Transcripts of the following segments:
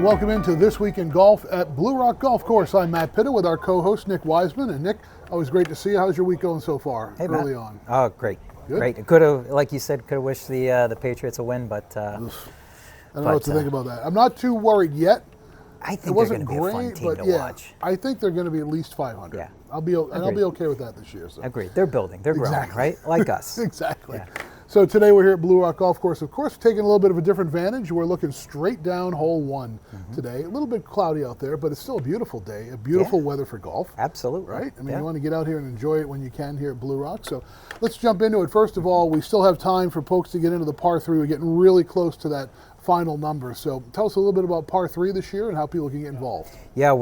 welcome into This Week in Golf at Blue Rock Golf Course. I'm Matt Pitta with our co-host Nick Wiseman. And Nick, always great to see you. How's your week going so far? Hey, early Matt. on? Oh, great. Good? Great. Could have, like you said, could have wished the Patriots a win, but I don't know what to think about that. I'm not too worried yet. I think It wasn't they're going to be a fun great, team but to yeah, watch. I think they're going to be at least 500. Yeah. I'll be okay with that this year. So. Agreed. They're building. They're growing, Exactly. right? Like us. Exactly. Yeah. So today we're here at Blue Rock Golf Course. Of course, taking a little bit of a different vantage. We're looking straight down hole one today. A little bit cloudy out there, but it's still a beautiful day. A beautiful weather for golf. Absolutely. Right? I mean, Yeah. you want to get out here and enjoy it when you can here at Blue Rock. So let's jump into it. First of all, we still have time for folks to get into the par 3. We're getting really close to that final number. So tell us a little bit about par 3 this year and how people can get involved. Yeah,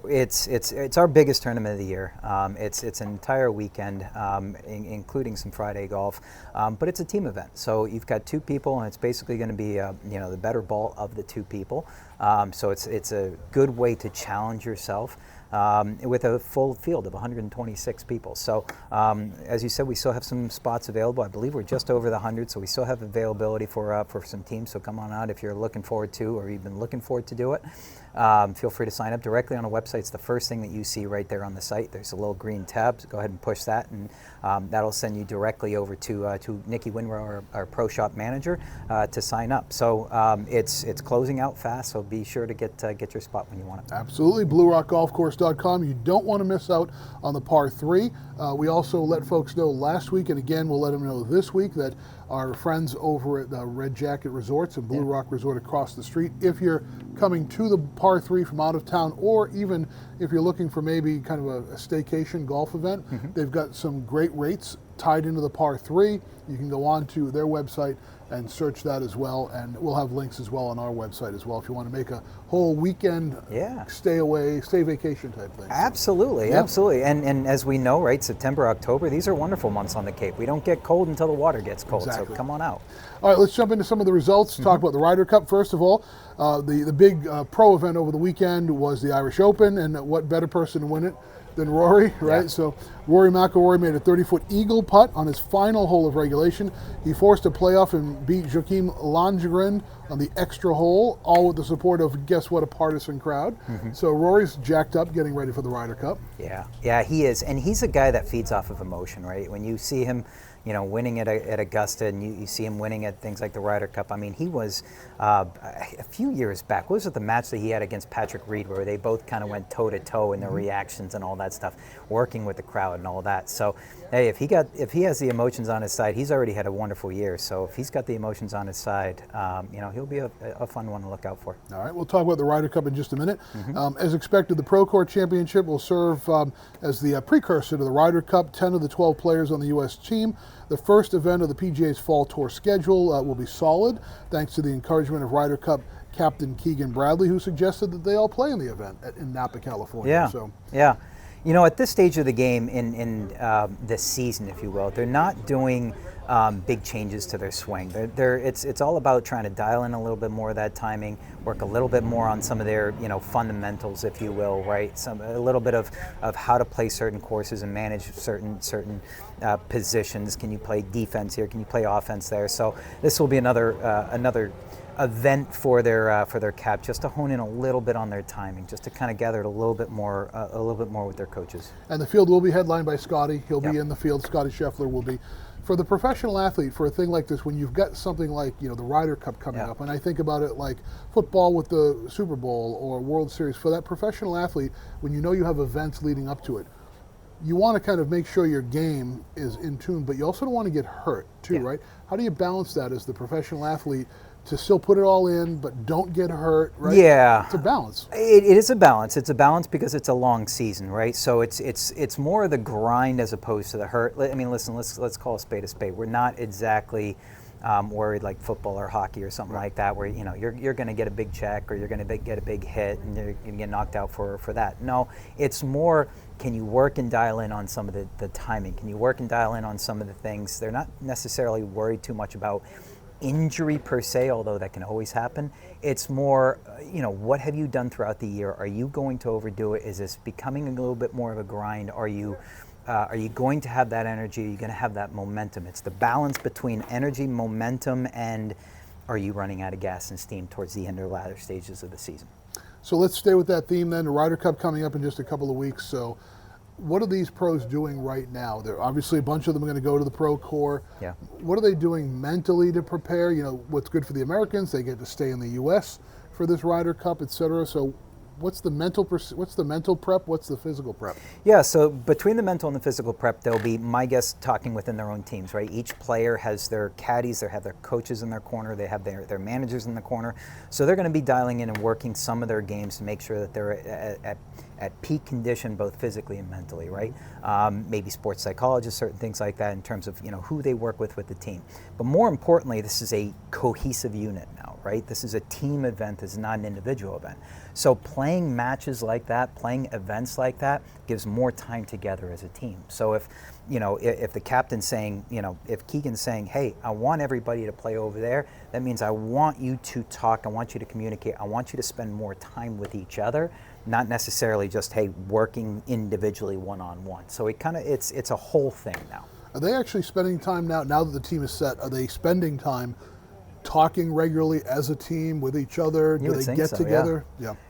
it's our biggest tournament of the year. It's an entire weekend, including some Friday golf, but it's a team event. So you've got two people, and it's basically going to be the better ball of the two people. So it's a good way to challenge yourself. With a full field of 126 people. So as you said, we still have some spots available. I believe we're just over the 100, so we still have availability for some teams. So come on out if you're looking forward to, or you've been looking forward to do it. Feel free to sign up directly on the website. It's the first thing that you see right there on the site. There's a little green tab, so go ahead and push that, and that'll send you directly over to Nikki Winrow, our Pro Shop manager, to sign up. So it's closing out fast, so be sure to get your spot when you want it. Absolutely. BlueRockGolfCourse.com. You don't want to miss out on the par 3. We also let folks know last week, and again, we'll let them know this week, that our friends over at the Red Jacket Resorts and Blue Rock Resort across the street, if you're coming to the par 3 from out of town, or even if you're looking for maybe kind of a staycation golf event, they've got some great rates tied into the par 3. You can go on to their website and search that as well, and we'll have links as well on our website as well if you want to make a whole weekend stay vacation type thing. Absolutely, absolutely. And as we know, right, September, October, these are wonderful months on the Cape. We don't get cold until the water gets cold, so come on out. All right, let's jump into some of the results. Talk about the Ryder Cup first of all. The big pro event over the weekend was the Irish Open, and what better person to win it than Rory, right? Yeah. So Rory McIlroy made a 30-foot eagle putt on his final hole of regulation. He forced a playoff and beat Joachim Landgren on the extra hole, all with the support of, guess what, a partisan crowd. So Rory's jacked up, getting ready for the Ryder Cup. Yeah, he is. And he's a guy that feeds off of emotion, right? When you see him, winning at Augusta, and you see him winning at things like the Ryder Cup. I mean, he was a few years back. What was it, the match that he had against Patrick Reed, where they both kind of went toe to toe in their reactions and all that stuff, working with the crowd and all that. So, hey, if he has the emotions on his side, he's already had a wonderful year. So if he's got the emotions on his side, he'll be a fun one to look out for. All right, we'll talk about the Ryder Cup in just a minute. As expected, the Pro Court Championship will serve as the precursor to the Ryder Cup. 10 of the 12 players on the U.S. team. The first event of the PGA's Fall Tour schedule will be solid, thanks to the encouragement of Ryder Cup captain Keegan Bradley, who suggested that they all play in the event in Napa, California. Yeah. At this stage of the game in this season, if you will, they're not doing big changes to their swing. It's all about trying to dial in a little bit more of that timing, work a little bit more on some of their fundamentals, if you will, right? A little bit of how to play certain courses and manage certain positions. Can you play defense here? Can you play offense there? So this will be another event for their cap, just to hone in a little bit on their timing, just to kind of gather it a little bit more with their coaches. And the field will be headlined by Scotty. He'll be in the field. Scotty Scheffler will be. For the professional athlete, for a thing like this, when you've got something like the Ryder Cup coming up, and I think about it like football with the Super Bowl or World Series, for that professional athlete, when you have events leading up to it, you want to kind of make sure your game is in tune, but you also don't want to get hurt too, right? How do you balance that as the professional athlete to still put it all in, but don't get hurt, right? Yeah. It's a balance. It is a balance. It's a balance because it's a long season, right? So it's more of the grind as opposed to the hurt. I mean, listen, let's call a spade a spade. We're not exactly worried like football or hockey or something like that, where you're going to get a big check or you're going to get a big hit and you're going to get knocked out for that. No, it's more, can you work and dial in on some of the timing? Can you work and dial in on some of the things? They're not necessarily worried too much about injury per se, although that can always happen. It's more, what have you done throughout the year? Are you going to overdo it? Is this becoming a little bit more of a grind? Are you going to have that energy? Are you going to have that momentum? It's the balance between energy, momentum, and are you running out of gas and steam towards the end or latter stages of the season? So let's stay with that theme then. The Ryder Cup coming up in just a couple of weeks. So what are these pros doing right now? They're obviously, a bunch of them are going to go to the pro corps. Yeah. What are they doing mentally to prepare? You know, what's good for the Americans, they get to stay in the U.S. for this Ryder Cup, et cetera. So what's the mental prep? What's the physical prep? Yeah, so between the mental and the physical prep, they'll be, my guess, talking within their own teams, right? Each player has their caddies, they have their coaches in their corner, they have their managers in the corner. So they're going to be dialing in and working some of their games to make sure that they're at peak condition, both physically and mentally, right? Maybe sports psychologists, certain things like that in terms of, you know, who they work with the team. But more importantly, this is a cohesive unit now, right? This is a team event, this is not an individual event. So playing matches like that, playing events like that, gives more time together as a team. So if, you know, if the captain's saying, you know, if Keegan's saying, hey, I want everybody to play over there, that means I want you to talk, I want you to communicate, I want you to spend more time with each other, not necessarily just, hey, working individually one-on-one. So it's a whole thing now. Are they actually spending time now that the team is set, are they spending time talking regularly as a team with each other? Do they get together?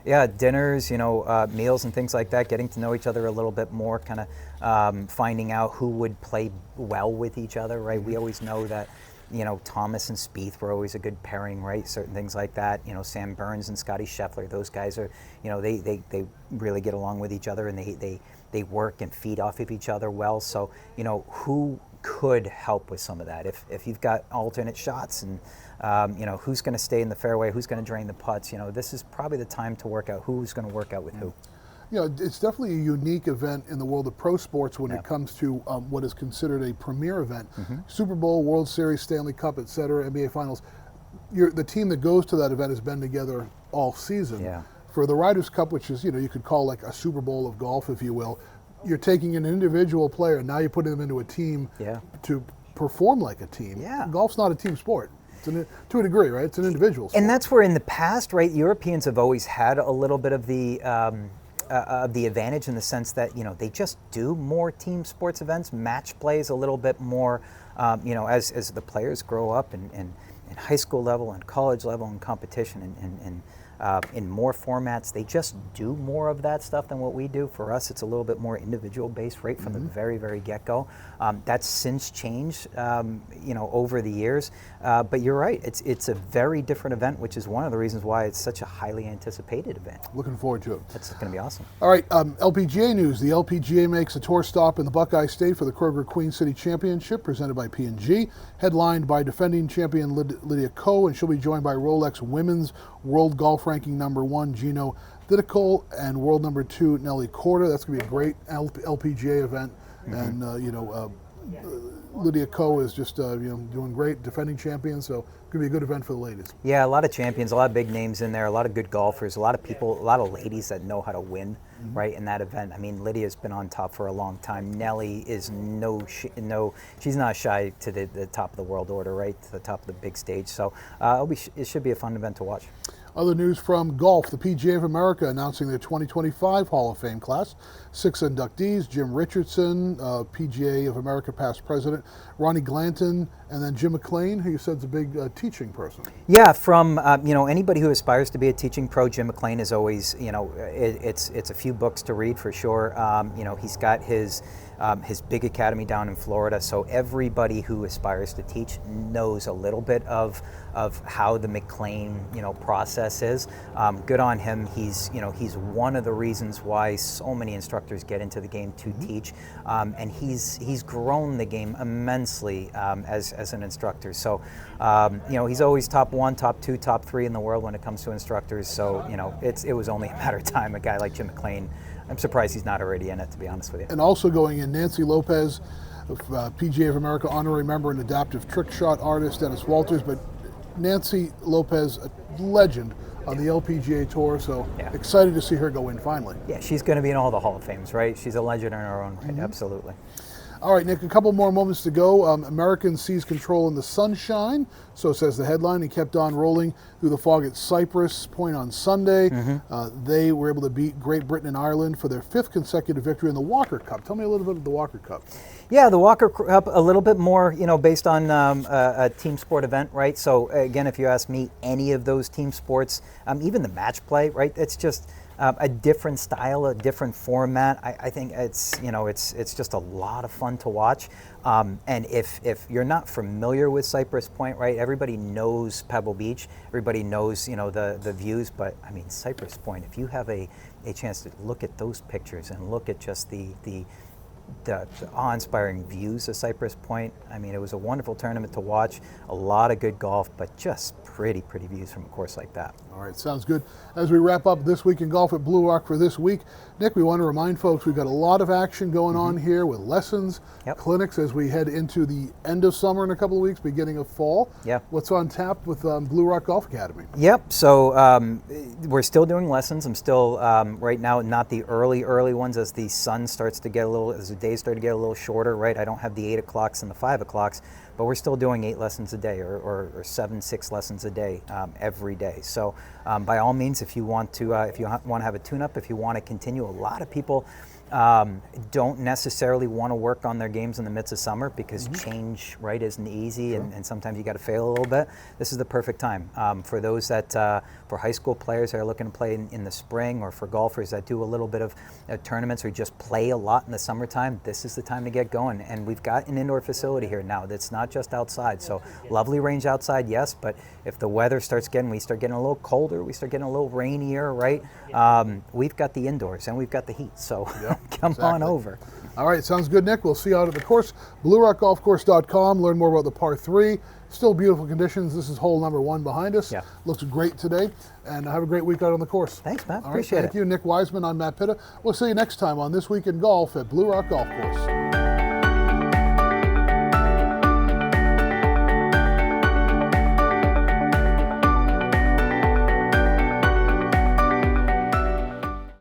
Yeah, dinners, you know, meals and things like that, getting to know each other a little bit more, kind of finding out who would play well with each other, right? We always know that, you know, Thomas and Spieth were always a good pairing, right? Certain things like that. You know, Sam Burns and Scotty Scheffler, those guys are, you know, they really get along with each other, and they work and feed off of each other well. So, you know, who could help with some of that? If you've got alternate shots and, you know, who's going to stay in the fairway, who's going to drain the putts, you know, this is probably the time to work out who's going to work out with who. You know, it's definitely a unique event in the world of pro sports when it comes to what is considered a premier event. Super Bowl, World Series, Stanley Cup, et cetera, NBA Finals. The team that goes to that event has been together all season. Yeah. For the Ryder Cup, which is, you know, you could call like a Super Bowl of golf, if you will, you're taking an individual player and now you're putting them into a team to perform like a team. Yeah. Golf's not a team sport. To a degree, right? It's an individual sport. And that's where in the past, right, Europeans have always had a little bit of the advantage in the sense that, you know, they just do more team sports events. Match play is a little bit more, you know, as the players grow up in high school level and college level and competition and in more formats, they just do more of that stuff than what we do. For us, it's a little bit more individual based right from the very, very get-go. That's since changed, you know, over the years. But you're right, it's a very different event, which is one of the reasons why it's such a highly anticipated event. Looking forward to it. That's going to be awesome. All right, LPGA news. The LPGA makes a tour stop in the Buckeye State for the Kroger Queen City Championship, presented by P&G, headlined by defending champion Lydia Ko, and she'll be joined by Rolex Women's World Golf Ranking #1 Gino Didicol and World #2 Nelly Korda. That's going to be a great LPGA event, and you know, Lydia Ko is just you know, doing great, defending champion, so it's going to be a good event for the ladies. Yeah, a lot of champions, a lot of big names in there, a lot of good golfers, a lot of people, a lot of ladies that know how to win, right, in that event. I mean, Lydia's been on top for a long time. Nelly is she's not shy to the top of the world order, right, to the top of the big stage. So it should be a fun event to watch. Other news from golf, the PGA of America announcing their 2025 Hall of Fame class. 6 inductees: Jim Richardson, PGA of America past president, Ronnie Glanton, and then Jim McLean, who you said is a big teaching person. Yeah, from you know, anybody who aspires to be a teaching pro, Jim McLean is always, you know, it's a few books to read for sure. You know, he's got his big academy down in Florida, so everybody who aspires to teach knows a little bit of how the McLean, you know, process is. Good on him. He's, you know, he's one of the reasons why so many instructors get into the game to teach, and he's grown the game immensely as an instructor. So you know, he's always top 1, top 2, top 3 in the world when it comes to instructors. So, you know, it was only a matter of time. A guy like Jim McLean, I'm surprised he's not already in it, to be honest with you. And also going in, Nancy Lopez, PGA of America honorary member and adaptive trick shot artist, Dennis Walters. But Nancy Lopez, a legend on the LPGA Tour, so excited to see her go in finally. Yeah, she's going to be in all the Hall of Fames, right? She's a legend in her own right, absolutely. All right, Nick, a couple more moments to go. American seized control in the sunshine, so says the headline, and kept on rolling through the fog at Cypress Point on Sunday. They were able to beat Great Britain and Ireland for their 5th consecutive victory in the Walker Cup. Tell me a little bit of the Walker Cup. Yeah, the Walker Cup, a little bit more, based on a team sport event, right? So again, if you ask me, any of those team sports, even the match play, right? It's just a different style, a different format. I think it's just a lot of fun to watch. And if you're not familiar with Cypress Point, right? Everybody knows Pebble Beach. Everybody knows, the views. But I mean, Cypress Point. If you have a chance to look at those pictures and look at just the awe-inspiring views of Cypress Point. I mean, it was a wonderful tournament to watch, a lot of good golf, but just pretty views from a course like that. All right, sounds good. As we wrap up This Week in Golf at Blue Rock for this week, Nick, we want to remind folks we've got a lot of action going on here with lessons, clinics as we head into the end of summer in a couple of weeks, beginning of fall. What's on tap with Blue Rock Golf Academy? So we're still doing lessons. I'm still, right now, not the early ones as the sun starts to get as the days start to get a little shorter, right? I don't have the 8 o'clocks and the 5 o'clocks, but we're still doing 8 lessons a day or 6 lessons a day every day. So by all means, if you want to have a tune-up, if you want to continue, a lot of people don't necessarily want to work on their games in the midst of summer because change, right, isn't easy, and sometimes you got to fail a little bit. This is the perfect time for those that, for high school players that are looking to play in the spring, or for golfers that do a little bit of tournaments or just play a lot in the summertime. This is the time to get going, and we've got an indoor facility here now that's not just outside. So lovely range outside, yes, but if the weather we start getting a little colder, we start getting a little rainier, right? We've got the indoors and we've got the heat, so come on over. All right, sounds good, Nick. We'll see you out at the course. BlueRockGolfCourse.com. Learn more about the par 3. Still beautiful conditions. This is hole number 1 behind us. Looks great today. And have a great week out on the course. Thanks, Matt. All right, Appreciate it. Thank you, Nick Wiseman. I'm Matt Pitta. We'll see you next time on This Week in Golf at Blue Rock Golf Course.